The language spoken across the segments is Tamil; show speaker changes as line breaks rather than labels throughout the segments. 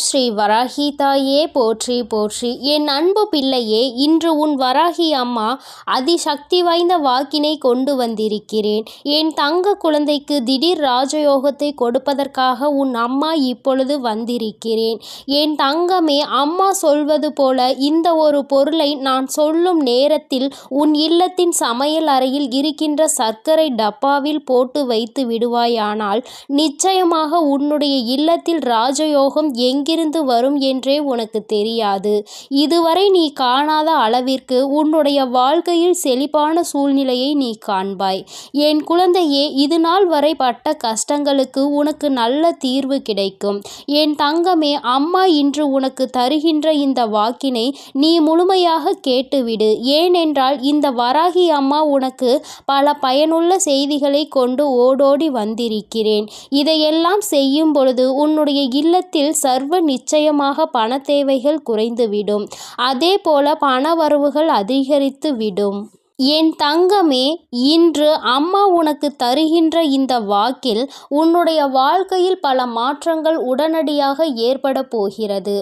ஸ்ரீ வராகி தாயே போற்றி போற்றி. என் அன்பு பிள்ளையே, இன்று உன் வராகி அம்மா அதிசக்தி வாய்ந்த வாக்கினை கொண்டு வந்திருக்கிறேன். என் தங்க குழந்தைக்கு திடீர் ராஜயோகத்தை கொடுப்பதற்காக உன் அம்மா இப்பொழுது வந்திருக்கிறேன். என் தங்கமே, அம்மா சொல்வது போல இந்த ஒரு பொருளை நான் சொல்லும் நேரத்தில் உன் இல்லத்தின் சமையல் அறையில் இருக்கின்ற சர்க்கரை டப்பாவில் போட்டு வைத்து விடுவாயானால் நிச்சயமாக உன்னுடைய இல்லத்தில் ராஜயோகம் எங்கிருந்து வரும் என்றே உனக்கு தெரியாது. இதுவரை நீ காணாத அளவிற்கு உன்னுடைய வாழ்க்கையில் செழிப்பான சூழ்நிலையை நீ காண்பாய். என் குழந்தையே, இது நாள் வரை பட்ட கஷ்டங்களுக்கு உனக்கு நல்ல தீர்வு கிடைக்கும். என் தங்கமே, அம்மா இன்று உனக்கு தருகின்ற இந்த வாக்கினை நீ முழுமையாக கேட்டுவிடு. ஏனென்றால் இந்த வராகி அம்மா உனக்கு பல பயனுள்ள செய்திகளை கொண்டு ஓடோடி வந்திருக்கிறேன். இதையெல்லாம் செய்யும் பொழுது உன்னுடைய இல்லத்தில் சர்வ நிச்சயமாக பண தேவைகள் குறைந்துவிடும். அதே போல பண வரவுகள் அதிகரித்து விடும். என் தங்கமே, இன்று அம்மா உனக்கு தருகின்ற இந்த வாக்கில் உன்னுடைய வாழ்க்கையில் பல மாற்றங்கள் உடனடியாக ஏற்பட போகிறது.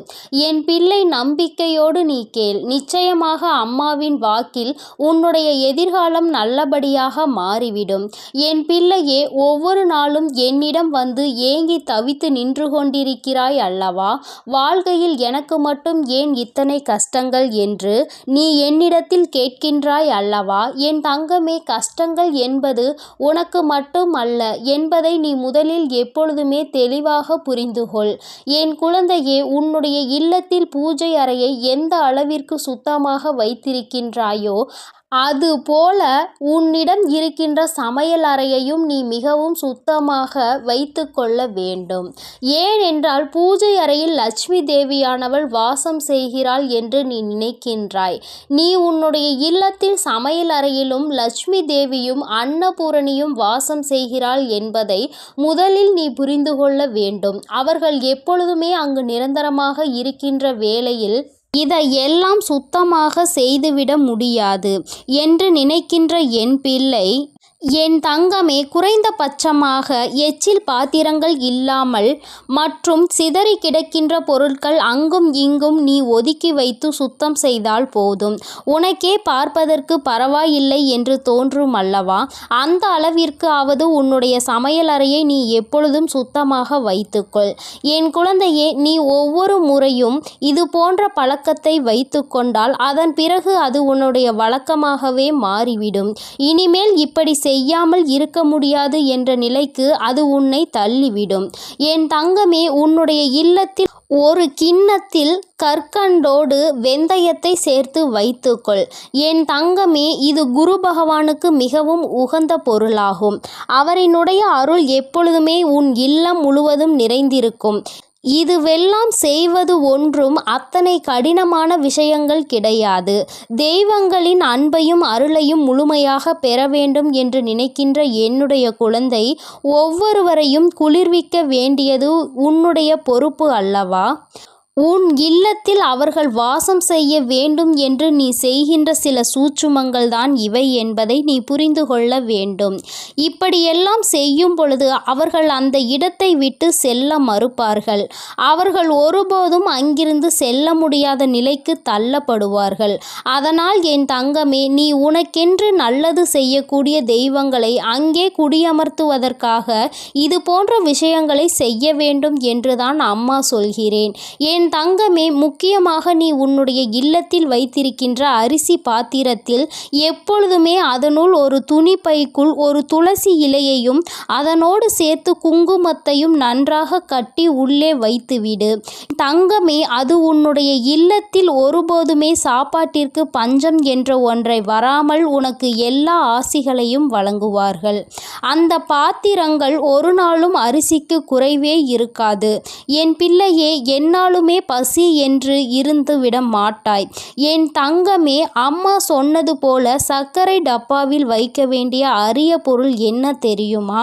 என் பிள்ளை, நம்பிக்கையோடு நீ கேள். நிச்சயமாக அம்மாவின் வாக்கில் உன்னுடைய எதிர்காலம் நல்லபடியாக மாறிவிடும். என் பிள்ளையே, ஒவ்வொரு நாளும் என்னிடம் வந்து ஏங்கி தவித்து நின்று கொண்டிருக்கிறாய் அல்லவா? வாழ்க்கையில் எனக்கு மட்டும் ஏன் இத்தனை கஷ்டங்கள் என்று நீ என்னிடத்தில் கேட்கின்றாய் அல்லவா? என் தங்கமே, கஷ்டங்கள் என்பது உனக்கு மட்டும் அல்ல என்பதை நீ முதலில் எப்பொழுதுமே தெளிவாக புரிந்துகொள். என் குழந்தையே, உன்னுடைய இல்லத்தில் பூஜை அறையை எந்த அளவிற்கு சுத்தமாக வைத்திருக்கின்றாயோ அது போல உன்னிடம் இருக்கின்ற சமையல் அறையையும் நீ மிகவும் சுத்தமாக வைத்து கொள்ள வேண்டும். ஏனென்றால் பூஜை அறையில் லட்சுமி தேவியானவள் வாசம் செய்கிறாள் என்று நீ நினைக்கின்றாய். நீ உன்னுடைய இல்லத்தில் சமையல் அறையிலும் லட்சுமி தேவியும் அன்னபூரணியும் வாசம் செய்கிறாள் என்பதை முதலில் நீ புரிந்து கொள்ள வேண்டும். அவர்கள் எப்பொழுதுமே அங்கு நிரந்தரமாக இருக்கின்ற வேளையில் இதையெல்லாம் சுத்தமாக செய்துவிட முடியாது என்று நினைக்கின்ற என் பிள்ளை, என் தங்கமே, குறைந்தபட்சமாக எச்சில் பாத்திரங்கள் இல்லாமல் மற்றும் சிதறி கிடக்கின்ற பொருட்கள் அங்கும் இங்கும் நீ ஒதுக்கி வைத்து சுத்தம் செய்தால் போதும். உனக்கே பார்ப்பதற்கு பரவாயில்லை என்று தோன்றும் அல்லவா? அந்த அளவிற்கு ஆவது உன்னுடைய சமையல் அறையை நீ எப்பொழுதும் சுத்தமாக வைத்துக்கொள். என் குழந்தையே, நீ ஒவ்வொரு முறையும் இது போன்ற பழக்கத்தை வைத்து கொண்டால் அதன் பிறகு அது உன்னுடைய வழக்கமாகவே மாறிவிடும். இனிமேல் இப்படி செய்யாமல் இருக்க முடியாது என்ற நிலைக்கு அது உன்னை தள்ளிவிடும். என் தங்கமே, உன்னுடைய இல்லத்தில் ஒரு கிண்ணத்தில் கற்கண்டோடு வெந்தயத்தை சேர்த்து வைத்துக்கொள். என் தங்கமே, இது குரு பகவானுக்கு மிகவும் உகந்த பொருளாகும். அவரினுடைய அருள் எப்பொழுதுமே உன் இல்லம் முழுவதும் நிறைந்திருக்கும். இதுவெல்லாம் செய்வது ஒன்றும் அத்தனை கடினமான விஷயங்கள் கிடையாது. தெய்வங்களின் அன்பையும் அருளையும் முழுமையாக பெற வேண்டும் என்று நினைக்கின்ற என்னுடைய குழந்தை, ஒவ்வொருவரையும் குளிர்விக்க வேண்டியது உன்னுடைய பொறுப்பு அல்லவா? உன் இல்லத்தில் அவர்கள் வாசம் செய்ய வேண்டும் என்று நீ செய்கின்ற சில சூட்சுமங்கள் தான் இவை என்பதை நீ புரிந்து கொள்ள வேண்டும். இப்படியெல்லாம் செய்யும் பொழுது அவர்கள் அந்த இடத்தை விட்டு செல்ல மறுப்பார்கள். அவர்கள் ஒருபோதும் அங்கிருந்து செல்ல முடியாத நிலைக்கு தள்ளப்படுவார்கள். அதனால் என் தங்கமே, நீ உனக்கென்று நல்லது செய்யக்கூடிய தெய்வங்களை அங்கே குடியமர்த்துவதற்காக இது போன்ற விஷயங்களை செய்ய வேண்டும் என்றுதான் அம்மா சொல்கிறேன். என் தங்கமே, முக்கியமாக நீ உன்னுடைய இல்லத்தில் வைத்திருக்கின்ற அரிசி பாத்திரத்தில் எப்பொழுதுமே அதனுள் ஒரு துணி பைக்குள் ஒரு துளசி இலையையும் அதனோடு சேர்த்து குங்குமத்தையும் நன்றாக கட்டி உள்ளே வைத்துவிடு. தங்கமே, அது உன்னுடைய இல்லத்தில் ஒருபோதுமே சாப்பாட்டிற்கு பஞ்சம் என்ற ஒன்றை வராமல் உனக்கு எல்லா ஆசிகளையும் வழங்குவார்கள். அந்த பாத்திரங்கள் ஒரு நாளும் அரிசிக்கு குறைவே இருக்காது. என் பிள்ளையே, என்னாலுமே பசி என்று இருந்து விட மாட்டாய். என் தங்கமே, அம்மா சொன்னது போல சர்க்கரை டப்பாவில் வைக்க வேண்டிய அரிய பொருள் என்ன தெரியுமா?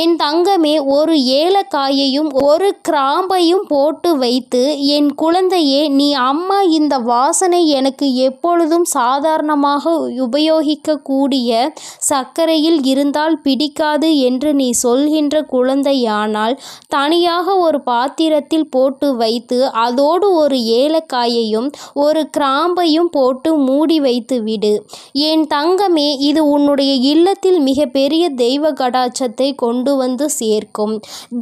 என் தங்கமே, ஒரு ஏலக்காயையும் ஒரு கிராம்பையும் போட்டு வைத்து, என் குழந்தையே, நீ அம்மா இந்த வாசனை எனக்கு எப்பொழுதும் சாதாரணமாக உபயோகிக்கக்கூடிய சர்க்கரையில் இருந்தால் பிடிக்காது என்று நீ சொல்கின்ற குழந்தையானால் தனியாக ஒரு பாத்திரத்தில் போட்டு வைத்து அதோடு ஒரு ஏலக்காயையும் ஒரு கிராம்பையும் போட்டு மூடி வைத்து விடு. என் தங்கமே, இது உன்னுடைய இல்லத்தில் மிகப்பெரிய தெய்வ கடாட்சத்தை கொண்டு வந்து சேர்க்கும்.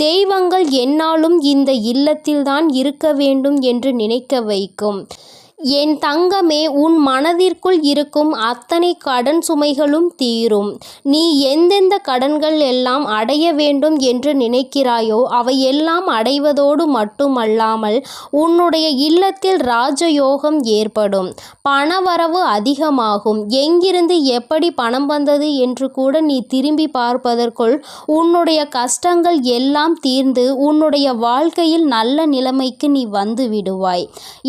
தெய்வங்கள் எந்நாளும் இந்த இல்லத்தில்தான் இருக்க வேண்டும் என்று நினைக்க வைக்கும். என் தங்கமே, உன் மனதிற்குள் இருக்கும் அத்தனை கடன் சுமைகளும் தீரும். நீ எந்தெந்த கடன்கள் எல்லாம் அடைய வேண்டும் என்று நினைக்கிறாயோ அவையெல்லாம் அடைவதோடு மட்டுமல்லாமல் உன்னுடைய இல்லத்தில் ராஜயோகம் ஏற்படும். பணவரவு அதிகமாகும். எங்கிருந்து எப்படி பணம் வந்தது என்று கூட நீ திரும்பி பார்ப்பதற்குள் உன்னுடைய கஷ்டங்கள் எல்லாம் தீர்ந்து உன்னுடைய வாழ்க்கையில் நல்ல நிலைமைக்கு நீ வந்து விடுவாய்.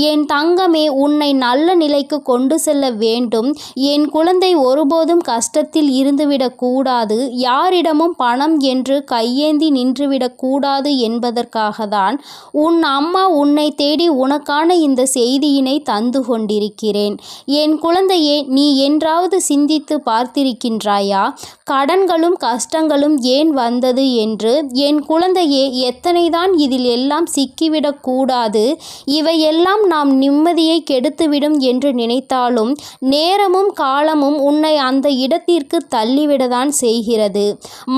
என் தங்கமே, உன்னை நல்ல நிலைக்கு கொண்டு செல்ல வேண்டும். என் குழந்தை ஒருபோதும் கஷ்டத்தில் இருந்துவிடக் கூடாது. யாரிடமும் பணம் என்று கையேந்தி நின்றுவிடக் கூடாது என்பதற்காகத்தான் உன் அம்மா உன்னை தேடி உனக்கான இந்த செய்தியினை தந்து கொண்டிருக்கிறேன். என் குழந்தையே, நீ என்றாவது சிந்தித்து பார்த்திருக்கின்றாயா? கடன்களும் கஷ்டங்களும் ஏன் வந்தது என்று? என் குழந்தையே, எத்தனைதான் இதில் எல்லாம் சிக்கிவிடக் கூடாது. இவையெல்லாம் நாம் நிம்மதியை கெடுத்துவிடும் என்று நினைத்தாலும் நேரமும் காலமும் உன்னை அந்த இடத்திற்கு தள்ளிவிடத்தான் செய்கிறது.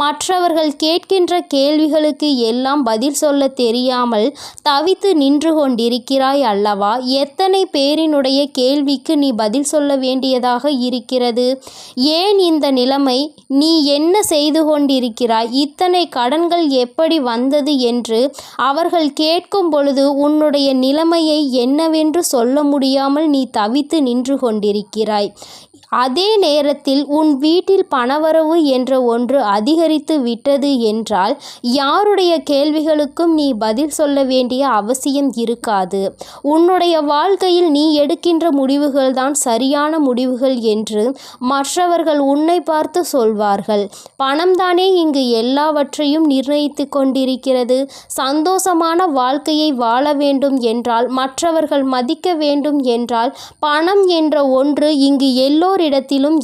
மற்றவர்கள் கேட்கின்ற கேள்விகளுக்கு எல்லாம் பதில் சொல்ல தெரியாமல் தவித்து நின்று கொண்டிருக்கிறாய் அல்லவா? எத்தனை பேரினுடைய கேள்விக்கு நீ பதில் சொல்ல வேண்டியதாக இருக்கிறது? ஏன் இந்த நிலைமை? நீ என்ன செய்து கொண்டிருக்கிறாய்? இத்தனை கடன்கள் எப்படி வந்தது என்று அவர்கள் கேட்கும் பொழுது உன்னுடைய நிலைமையை என்னவென்று சொல்ல முடியாமல் நீ தவித்து நின்று கொண்டிருக்கிறாய். அதே நேரத்தில் உன் வீட்டில் பணவரவு என்ற ஒன்று அதிகரித்து விட்டது என்றால் யாருடைய கேள்விகளுக்கும் நீ பதில் சொல்ல வேண்டிய அவசியம் இருக்காது. உன்னுடைய வாழ்க்கையில் நீ எடுக்கின்ற முடிவுகள் தான் சரியான முடிவுகள் என்று மற்றவர்கள் உன்னை பார்த்து சொல்வார்கள். பணம்தானே இங்கு எல்லாவற்றையும் நிர்ணயித்து கொண்டிருக்கிறது. சந்தோஷமான வாழ்க்கையை வாழ வேண்டும் என்றால், மற்றவர்கள் மதிக்க வேண்டும் என்றால், பணம் என்ற ஒன்று இங்கு எல்லோரிடத்திலும்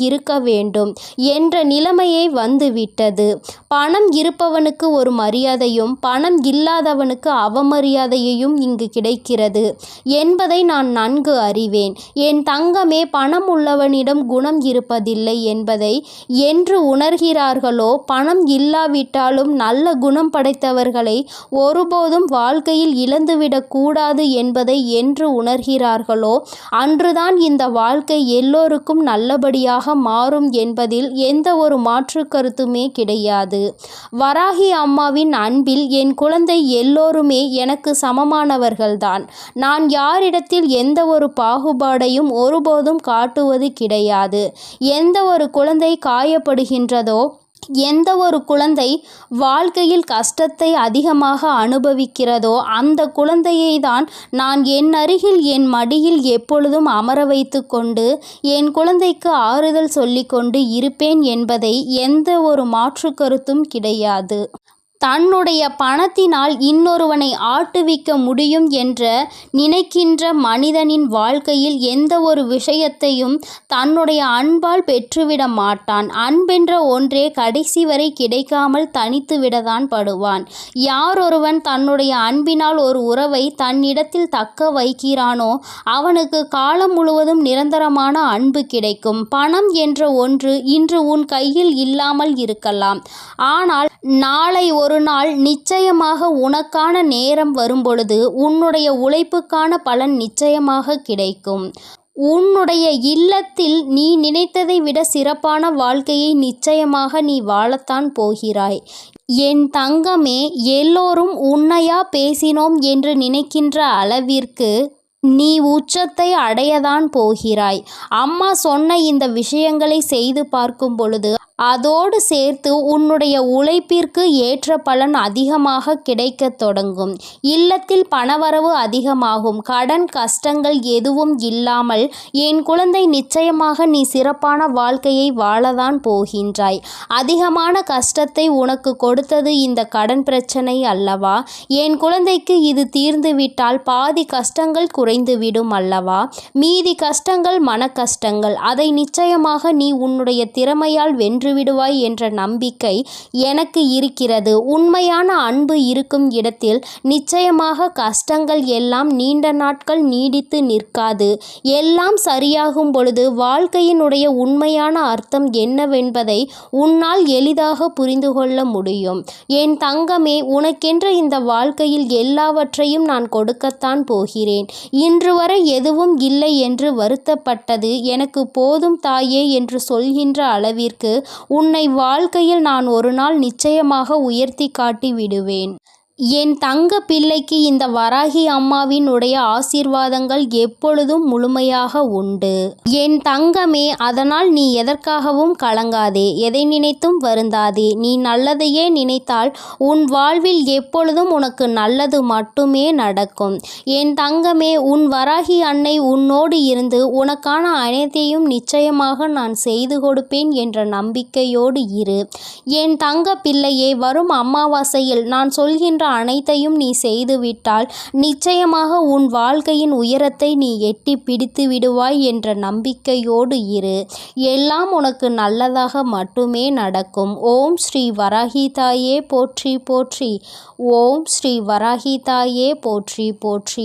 இருக்க வேண்டும் என்ற நிலைமையை வந்துவிட்டது. பணம் இருப்பவனுக்கு ஒரு மரியாதையும் பணம் இல்லாதவனுக்கு அவமரியாதையையும் இங்கு கிடைக்கிறது என்பதை நான் நன்கு அறிவேன். என் தங்கமே, பணம் உள்ளவனிடம் குணம் இருப்பதில்லை என்பதை என்று உணர்கிறார்களோ, பணம் இல்லாவிட்டாலும் நல்ல குணம் படைத்தவர்களை ஒருபோதும் வாழ்க்கையில் இழந்துவிடக் கூடாது என்பதை என்று உணர்கிறார்களோ அன்றுதான் இந்த வாழ்க்கை எல்லோருக்கும் நல்லபடியாக மாறும் என்பதில் எந்த ஒரு மாற்று கருத்துமே கிடையாது. வராகி அம்மாவின் அன்பில் என் குழந்தை எல்லோருமே எனக்கு சமமானவர்கள்தான். நான் யாரிடத்தில் எந்த ஒரு பாகுபாடையும் ஒருபோதும் காட்டுவது கிடையாது. எந்த ஒரு குழந்தை காயப்படுகின்றதோ, எந்த ஒரு குழந்தை வாழ்க்கையில் கஷ்டத்தை அதிகமாக அனுபவிக்கிறதோ அந்த குழந்தையை தான் நான் என் அருகில் என் மடியில் எப்பொழுதும் அமர வைத்து கொண்டு என் குழந்தைக்கு ஆறுதல் சொல்லிக்கொண்டு இருப்பேன் என்பதை எந்த ஒரு மாற்று கருத்தும் கிடையாது. தன்னுடைய பணத்தினால் இன்னொருவனை ஆட்டுவிக்க முடியும் என்ற நினைக்கின்ற மனிதனின் வாழ்க்கையில் எந்த ஒரு விஷயத்தையும் தன்னுடைய அன்பால் பெற்றுவிட மாட்டான். அன்பென்ற ஒன்றே கடைசி வரை கிடைக்காமல் தனித்து விடத்தான் படுவான். யாரொருவன் தன்னுடைய அன்பினால் ஒரு உறவை தன்னிடத்தில் தக்க வைக்கிறானோ அவனுக்கு காலம் முழுவதும் நிரந்தரமான அன்பு கிடைக்கும். பணம் என்ற ஒன்று இன்று உன் கையில் இல்லாமல் இருக்கலாம், ஆனால் நாளை ஒரு நாள் நிச்சயமாக உனக்கான நேரம் வரும்பொழுது உன்னுடைய உழைப்புக்கான பலன் நிச்சயமாக கிடைக்கும். உன்னுடைய இல்லத்தில் நீ நினைத்ததை விட சிறப்பான வாழ்க்கையை நிச்சயமாக நீ வாழத்தான் போகிறாய். என் தங்கமே, எல்லோரும் உன்னையா பேசினோம் என்று நினைக்கின்ற அளவிற்கு நீ உச்சத்தை அடையதான் போகிறாய். அம்மா சொன்ன இந்த விஷயங்களை செய்து பார்க்கும் பொழுது அதோடு சேர்த்து உன்னுடைய உழைப்பிற்கு ஏற்ற பலன் அதிகமாக கிடைக்கத் தொடங்கும். இல்லத்தில் பணவரவு அதிகமாகும். கடன் கஷ்டங்கள் எதுவும் இல்லாமல் என் குழந்தை நிச்சயமாக நீ சிறப்பான வாழ்க்கையை வாழதான் போகின்றாய். அதிகமான கஷ்டத்தை உனக்கு கொடுத்தது இந்த கடன் பிரச்சனை அல்லவா? என் குழந்தைக்கு இது தீர்ந்துவிட்டால் பாதி கஷ்டங்கள் குறைந்துவிடும் அல்லவா? மீதி கஷ்டங்கள் மன கஷ்டங்கள். அதை நிச்சயமாக நீ உன்னுடைய திறமையால் வென்றுவிடுவாய் என்ற நம்பிக்கை எனக்கு இருக்கிறது. உண்மையான அன்பு இருக்கும் இடத்தில் நிச்சயமாக கஷ்டங்கள் எல்லாம் நீண்ட நாட்கள் நீடித்து நிற்காது. எல்லாம் சரியாகும் பொழுது வாழ்க்கையினுடைய உண்மையான அர்த்தம் என்னவென்பதை உன்னால் எளிதாக புரிந்து கொள்ள முடியும். என் தங்கமே, உனக்கென்று இந்த வாழ்க்கையில் எல்லாவற்றையும் நான் கொடுக்கத்தான் போகிறேன். இன்று வரை எதுவும் இல்லை என்று வருத்தப்பட்டது எனக்கு போதும் தாயே என்று சொல்கின்ற அளவிற்கு உன்னை வாழ்க்கையில் நான் ஒரு நாள் நிச்சயமாக உயர்த்தி காட்டி விடுவேன். என் தங்க பிள்ளைக்கு இந்த வராகி அம்மாவின் உடைய ஆசீர்வாதங்கள் எப்பொழுதும் முழுமையாக உண்டு. என் தங்கமே, அதனால் நீ எதற்காகவும் கலங்காதே, எதை நினைத்தும் வருந்தாதே. நீ நல்லதையே நினைத்தால் உன் வாழ்வில் எப்பொழுதும் உனக்கு நல்லது மட்டுமே நடக்கும். என் தங்கமே, உன் வராகி அன்னை உன்னோடு இருந்து உனக்கான அனைத்தையும் நிச்சயமாக நான் செய்து கொடுப்பேன் என்ற நம்பிக்கையோடு இரு. என் தங்க பிள்ளையே, வரும் அமாவாசையில் நான் சொல்கின்ற அனைத்தையும் நீ செய்துவிட்டால் நிச்சயமாக உன் வாழ்க்கையின் உயரத்தை நீ எட்டி பிடித்து விடுவாய் என்ற நம்பிக்கையோடு இரு. எல்லாம் உனக்கு நல்லதாக மட்டுமே நடக்கும். ஓம் ஸ்ரீ வராகி தாயே போற்றி போற்றி. ஓம் ஸ்ரீ வராகி தாயே போற்றி போற்றி.